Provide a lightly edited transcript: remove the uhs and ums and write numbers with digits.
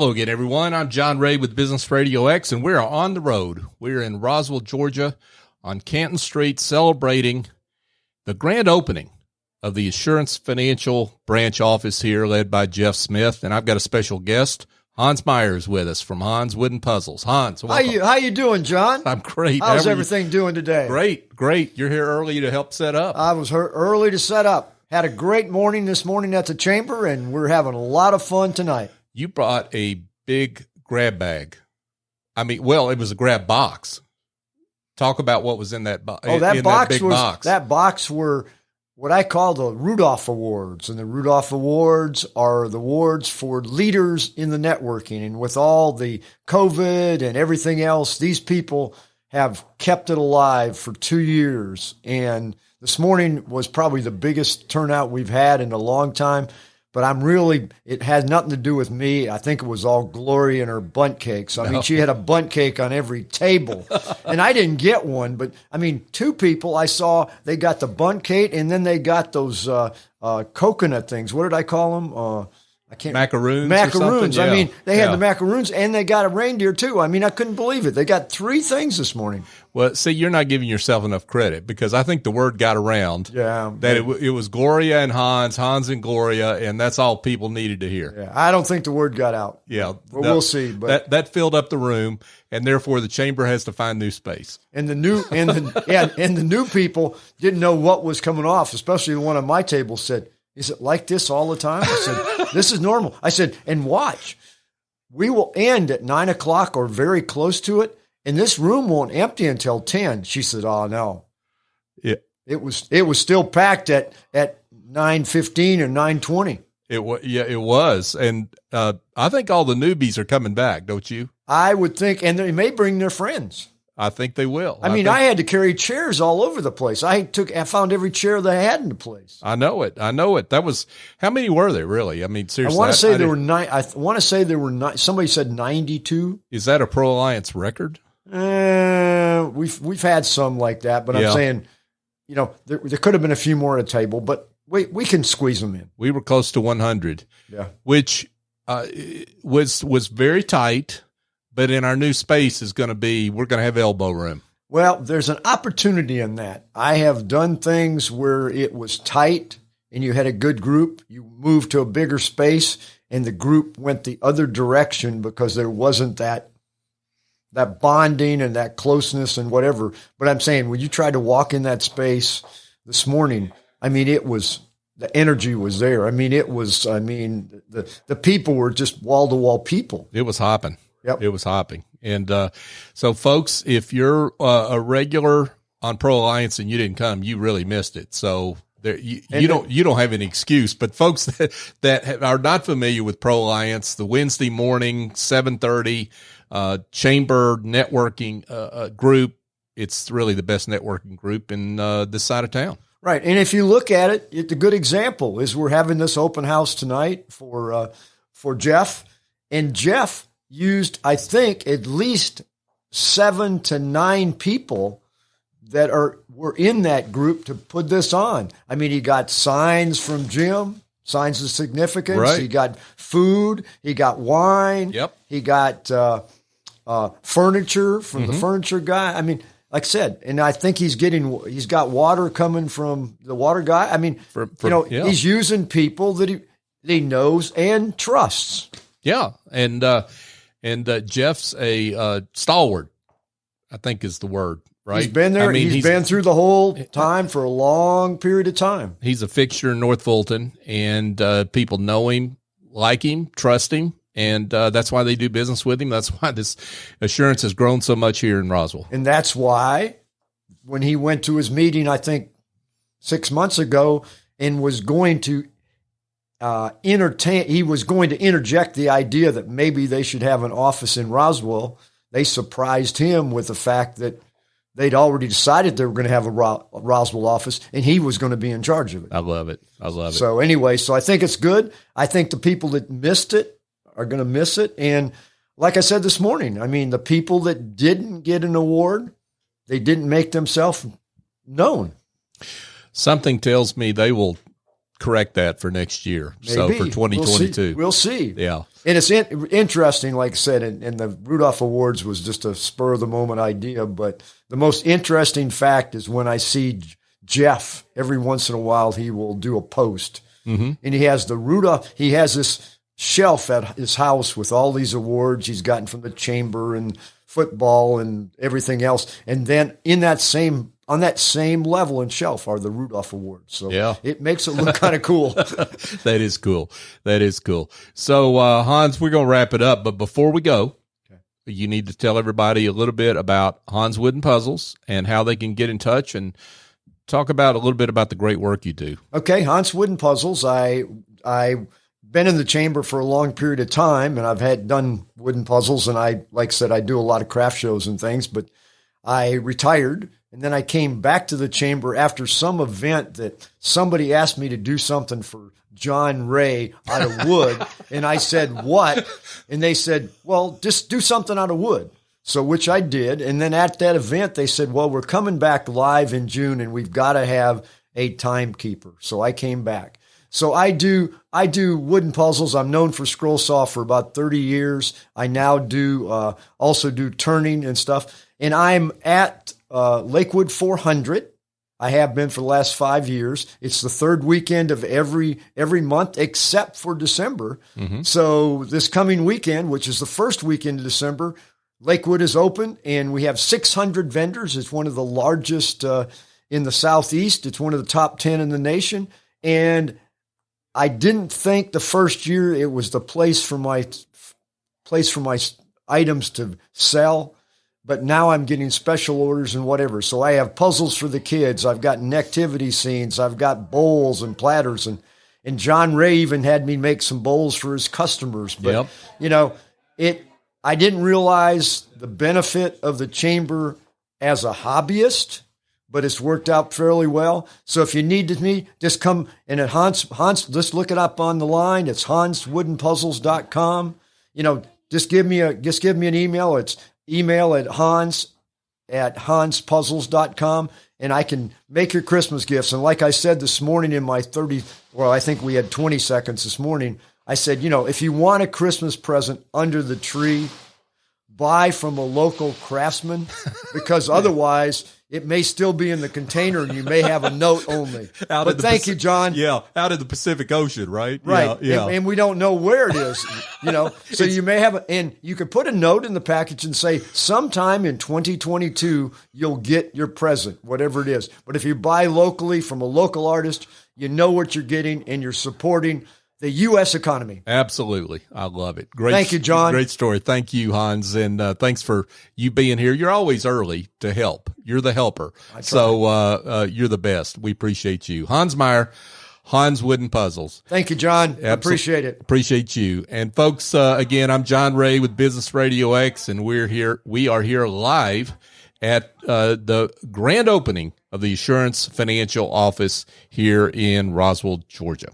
Hello again, everyone. I'm John Ray with Business RadioX, and we're on the road. We're in Roswell, Georgia, on Canton Street, celebrating the grand opening of the Assurance Financial branch office here, led by Geoff Smith. And I've got a special guest. Hans Meier is with us from Hans Wooden Puzzles. Hans, welcome. How you doing, John? I'm great. How's everything doing today? Great. You're here early to help set up. I was early to set up. Had a great morning this morning at the chamber, and we're having a lot of fun tonight. You brought a big grab bag. It was a grab box. Talk about what was in that box. That box were what I call the Rudolph Awards, and the Rudolph Awards are the awards for leaders in the networking. And with all the COVID and everything else, these people have kept it alive for 2 years. And this morning was probably the biggest turnout we've had in a long time. But it had nothing to do with me. I think it was all Gloria and her bundt cakes. I mean, she had a bundt cake on every table. And I didn't get one, but two people I saw, they got the bundt cake, and then they got those coconut things. What did I call them? Macaroons. Macaroons. Yeah. They had the macaroons, and they got a reindeer too. I couldn't believe it. They got 3 things this morning. Well, see, you're not giving yourself enough credit, because I think the word got around that it was Gloria and Hans and Gloria, and that's all people needed to hear. Yeah, I don't think the word got out. Yeah. We'll see. But that filled up the room, and therefore the chamber has to find new space. And the new people didn't know what was coming off, especially one on my table said, "Is it like this all the time?" I said, "This is normal." I said, "And watch, we will end at 9 o'clock or very close to it, and this room won't empty until 10. She said, "Oh no." Yeah. It was still packed at 9:15 or 9:20. It was. And I think all the newbies are coming back, don't you? I would think, and they may bring their friends. I think they will. I had to carry chairs all over the place. I found every chair that I had in the place. I know it. That was, how many were there really? Seriously. I want to say there were 9. I want to say there were 9. Somebody said 92. Is that a Pro Alliance record? We've had some like that, but I'm saying, there could have been a few more at a table, but we can squeeze them in. We were close to 100. Yeah. Which was very tight. But in our new space we're going to have elbow room. Well, there's an opportunity in that. I have done things where it was tight and you had a good group. You moved to a bigger space and the group went the other direction because there wasn't that bonding and that closeness and whatever. But I'm saying when you tried to walk in that space this morning, the energy was there. The people were just wall-to-wall people. It was hopping. Yep. It was hopping. And so, folks, if you're a regular on Pro Alliance and you didn't come, you really missed it. So you don't have any excuse. But folks that are not familiar with Pro Alliance, the Wednesday morning 7:30 chamber networking group, it's really the best networking group in this side of town. Right. And if you look at it, it's a good example is we're having this open house tonight for Geoff, and Geoff used, I think, at least 7 to 9 people that were in that group to put this on. He got signs from Jim, signs of significance. Right. He got food. He got wine. Yep. He got furniture from the furniture guy. Like I said, and I think he's got water coming from the water guy. He's using people that he knows and trusts. Yeah. And Geoff's a stalwart, I think is the word, right? He's been there. He's been through the whole time for a long period of time. He's a fixture in North Fulton, and people know him, like him, trust him, and that's why they do business with him. That's why this assurance has grown so much here in Roswell. And that's why when he went to his meeting, I think 6 months ago, and was going to he was going to interject the idea that maybe they should have an office in Roswell. They surprised him with the fact that they'd already decided they were going to have a Roswell office, and he was going to be in charge of it. I love it. So anyway, I think it's good. I think the people that missed it are going to miss it. And like I said this morning, the people that didn't get an award, they didn't make themselves known. Something tells me they will correct that for next year. Maybe. So for 2022. We'll see. Yeah. And it's interesting, like I said, and the Rudolph Awards was just a spur-of-the-moment idea, but the most interesting fact is when I see Geoff, every once in a while, he will do a post. Mm-hmm. And he has he has this shelf at his house with all these awards he's gotten from the chamber and football and everything else. And then on that same level and shelf are the Rudolph Awards. So it makes it look kind of cool. That is cool. That is cool. So, Hans, we're going to wrap it up. But before we go, you need to tell everybody a little bit about Hans Wooden Puzzles and how they can get in touch and talk about a little bit about the great work you do. Okay. Hans Wooden Puzzles. I've been in the chamber for a long period of time, and I've done wooden puzzles. And like I said, I do a lot of craft shows and things, but I retired. And then I came back to the chamber after some event that somebody asked me to do something for John Ray out of wood. And I said, what? And they said, well, just do something out of wood. So which I did. And then at that event, they said, well, we're coming back live in June and we've got to have a timekeeper. So I came back. So I do wooden puzzles. I'm known for scroll saw for about 30 years. I now also do turning and stuff. And I'm at Lakewood 400. I have been for the last 5 years. It's the third weekend of every month except for December. Mm-hmm. So this coming weekend, which is the first weekend of December, Lakewood is open and we have 600 vendors. It's one of the largest in the Southeast. It's one of the top 10 in the nation. And I didn't think the first year it was the place for my items to sell. But now I'm getting special orders and whatever. So I have puzzles for the kids. I've got nativity scenes. I've got bowls and platters. And John Ray even had me make some bowls for his customers. But, I didn't realize the benefit of the chamber as a hobbyist, but it's worked out fairly well. So if you need me, just come. And at Hans, just look it up on the line. It's hanswoodenpuzzles.com. Just give me an email. It's email at hanspuzzles.com, and I can make your Christmas gifts. And like I said this morning in my I think we had 20 seconds this morning, I said, if you want a Christmas present under the tree, buy from a local craftsman, because otherwise it may still be in the container and you may have a note only. But thank you, John. Yeah, out in the Pacific Ocean, right? Right. Yeah. And we don't know where it is, So you may have and you could put a note in the package and say, sometime in 2022, you'll get your present, whatever it is. But if you buy locally from a local artist, you know what you're getting and you're supporting the U.S. economy. Absolutely. I love it. Great. Thank you, John. Great story. Thank you, Hans. And thanks for you being here. You're always early to help. You're the helper. So you're the best. We appreciate you. Hans Meier, Hans Wooden Puzzles. Thank you, John. Appreciate it. Appreciate you. And folks, again, I'm John Ray with Business RadioX, and we are here live at the grand opening of the Assurance Financial office here in Roswell, Georgia.